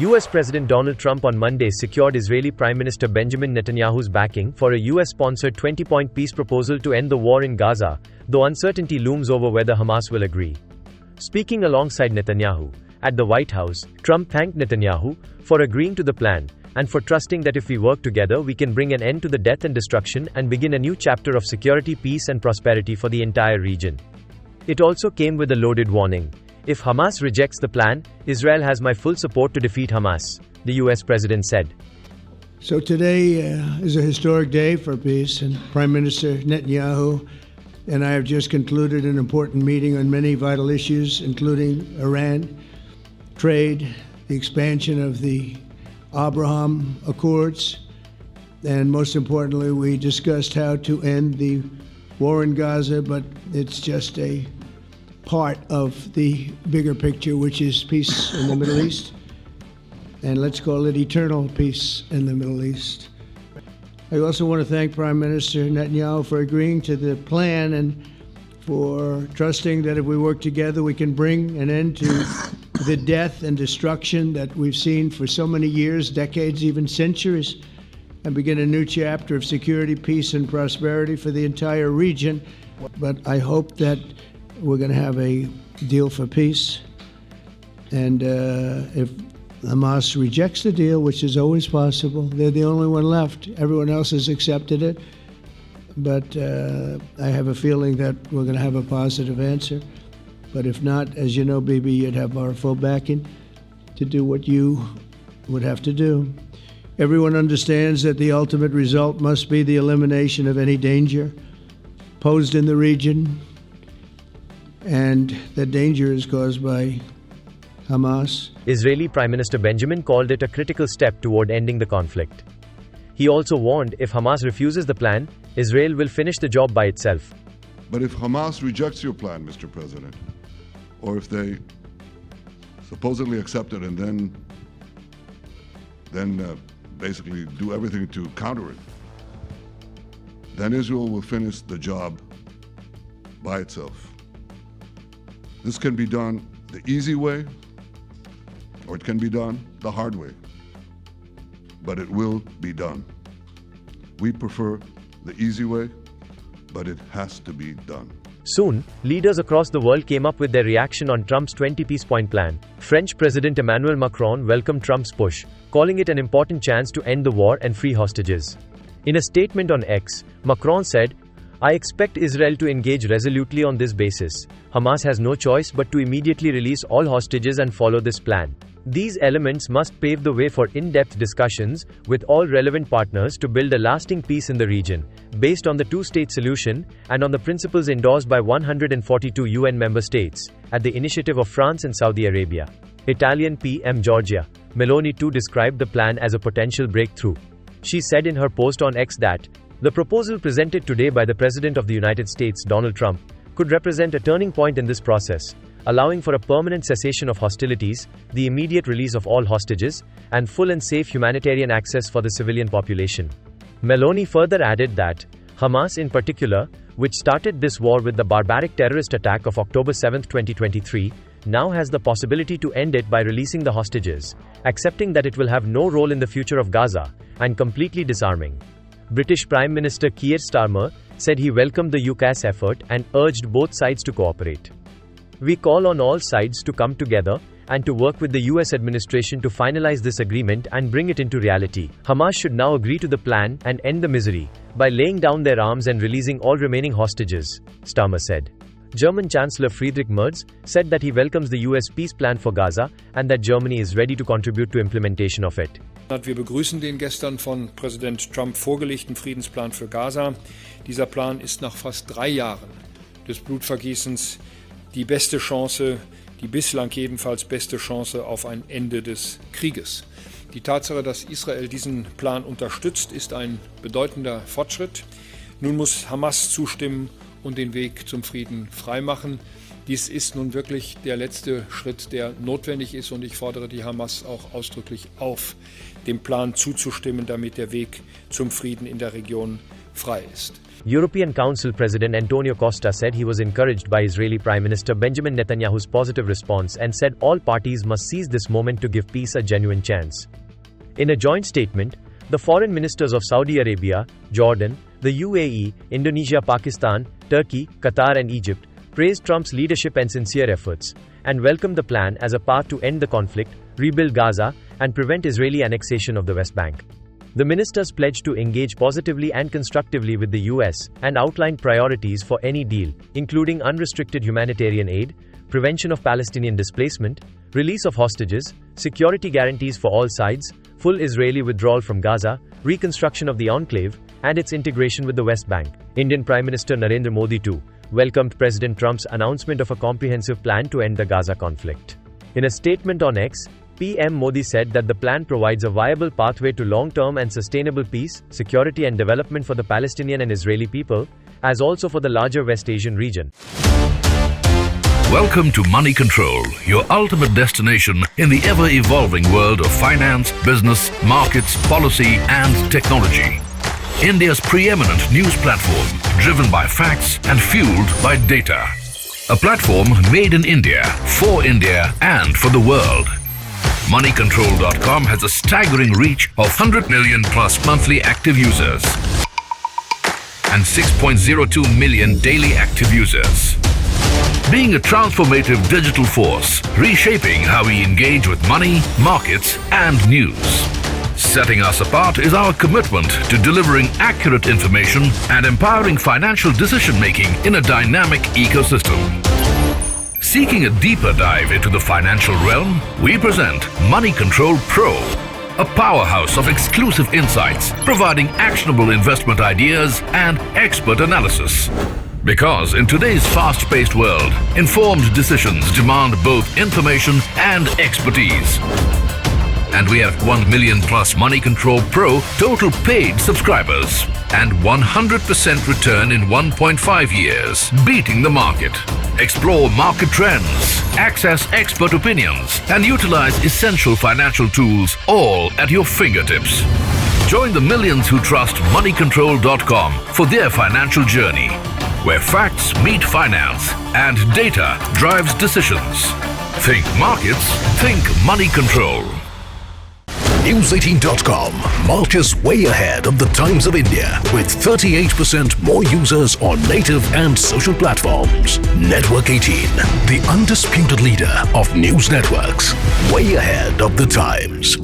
US President Donald Trump on Monday secured Israeli Prime Minister Benjamin Netanyahu's backing for a US-sponsored 20-point peace proposal to end the war in Gaza, though uncertainty looms over whether Hamas will agree. Speaking alongside Netanyahu at the White House, Trump thanked Netanyahu for agreeing to the plan and for trusting that if we work together we can bring an end to the death and destruction and begin a new chapter of security, peace and prosperity for the entire region. It also came with a loaded warning. If Hamas rejects the plan, Israel has my full support to defeat Hamas, the US president said. So today is a historic day for peace, and Prime Minister Netanyahu and I have just concluded an important meeting on many vital issues, including Iran, trade, the expansion of the Abraham Accords, and most importantly, we discussed how to end the war in Gaza, but it's just a part of the bigger picture, which is peace in the Middle East, and let's call it eternal peace in the Middle East. I also want to thank Prime Minister Netanyahu for agreeing to the plan and for trusting that if we work together, we can bring an end to the death and destruction that we've seen for so many years, decades, even centuries, and begin a new chapter of security, peace, and prosperity for the entire region. But I hope that we're going to have a deal for peace. And if Hamas rejects the deal, which is always possible, they're the only one left. Everyone else has accepted it. But I have a feeling that we're going to have a positive answer. But if not, as you know, Bibi, you'd have our full backing to do what you would have to do. Everyone understands that the ultimate result must be the elimination of any danger posed in the region, and that danger is caused by Hamas. Israeli Prime Minister Benjamin called it a critical step toward ending the conflict. He also warned if Hamas refuses the plan, Israel will finish the job by itself. But if Hamas rejects your plan, Mr. President, or if they supposedly accept it and then basically do everything to counter it, then Israel will finish the job by itself. This can be done the easy way, or it can be done the hard way, but it will be done. We prefer the easy way, but it has to be done. Soon, leaders across the world came up with their reaction on Trump's 20-piece-point plan. French President Emmanuel Macron welcomed Trump's push, calling it an important chance to end the war and free hostages. In a statement on X, Macron said, "I expect Israel to engage resolutely on this basis. Hamas has no choice but to immediately release all hostages and follow this plan. These elements must pave the way for in-depth discussions with all relevant partners to build a lasting peace in the region, based on the two-state solution and on the principles endorsed by 142 UN member states, at the initiative of France and Saudi Arabia." Italian PM Giorgia Meloni too described the plan as a potential breakthrough. She said in her post on X that, "The proposal presented today by the President of the United States, Donald Trump, could represent a turning point in this process, allowing for a permanent cessation of hostilities, the immediate release of all hostages, and full and safe humanitarian access for the civilian population." Meloni further added that, Hamas in particular, which started this war with the barbaric terrorist attack of October 7, 2023, now has the possibility to end it by releasing the hostages, accepting that it will have no role in the future of Gaza, and completely disarming. British Prime Minister Keir Starmer said he welcomed the UK's effort and urged both sides to cooperate. "We call on all sides to come together and to work with the US administration to finalize this agreement and bring it into reality. Hamas should now agree to the plan and end the misery by laying down their arms and releasing all remaining hostages," Starmer said. German Chancellor Friedrich Merz said that he welcomes the US peace plan for Gaza and that Germany is ready to contribute to implementation of it. Wir begrüßen den gestern von Präsident Trump vorgelegten Friedensplan für Gaza. Dieser Plan ist nach fast 3 Jahren des Blutvergießens die beste Chance, die bislang jedenfalls beste Chance auf ein Ende des Krieges. Die Tatsache, dass Israel diesen Plan unterstützt, ist ein bedeutender Fortschritt. Nun muss Hamas zustimmen und den Weg zum Frieden freimachen. Dies ist nun wirklich der letzte Schritt, der notwendig ist, und ich fordere die Hamas auch ausdrücklich auf, dem Plan zuzustimmen, damit der Weg zum Frieden in der Region frei ist. European Council President Antonio Costa said he was encouraged by Israeli Prime Minister Benjamin Netanyahu's positive response and said all parties must seize this moment to give peace a genuine chance. In a joint statement, the foreign ministers of Saudi Arabia, Jordan, the UAE, Indonesia, Pakistan, Turkey, Qatar and Egypt praised Trump's leadership and sincere efforts, and welcomed the plan as a path to end the conflict, rebuild Gaza, and prevent Israeli annexation of the West Bank. The ministers pledged to engage positively and constructively with the US, and outlined priorities for any deal, including unrestricted humanitarian aid, prevention of Palestinian displacement, release of hostages, security guarantees for all sides, full Israeli withdrawal from Gaza, reconstruction of the enclave, and its integration with the West Bank. Indian Prime Minister Narendra Modi too welcomed President Trump's announcement of a comprehensive plan to end the Gaza conflict. In a statement on X, PM Modi said that the plan provides a viable pathway to long-term and sustainable peace, security and development for the Palestinian and Israeli people, as also for the larger West Asian region. Welcome to Money Control, your ultimate destination in the ever-evolving world of finance, business, markets, policy and technology. India's preeminent news platform, driven by facts and fueled by data. A platform made in India, for India and for the world. Moneycontrol.com has a staggering reach of 100 million plus monthly active users and 6.02 million daily active users. Being a transformative digital force, reshaping how we engage with money, markets and news. Setting us apart is our commitment to delivering accurate information and empowering financial decision-making in a dynamic ecosystem. Seeking a deeper dive into the financial realm, we present Money Control Pro, a powerhouse of exclusive insights, providing actionable investment ideas and expert analysis. Because in today's fast-paced world, informed decisions demand both information and expertise. And we have 1 million plus Money Control Pro total paid subscribers and 100% return in 1.5 years, beating the market. Explore market trends, access expert opinions, and utilize essential financial tools all at your fingertips. Join the millions who trust Moneycontrol.com for their financial journey, where facts meet finance and data drives decisions. Think markets, think Money Control. News18.com marches way ahead of the Times of India with 38% more users on native and social platforms. Network 18, the undisputed leader of news networks, way ahead of the Times.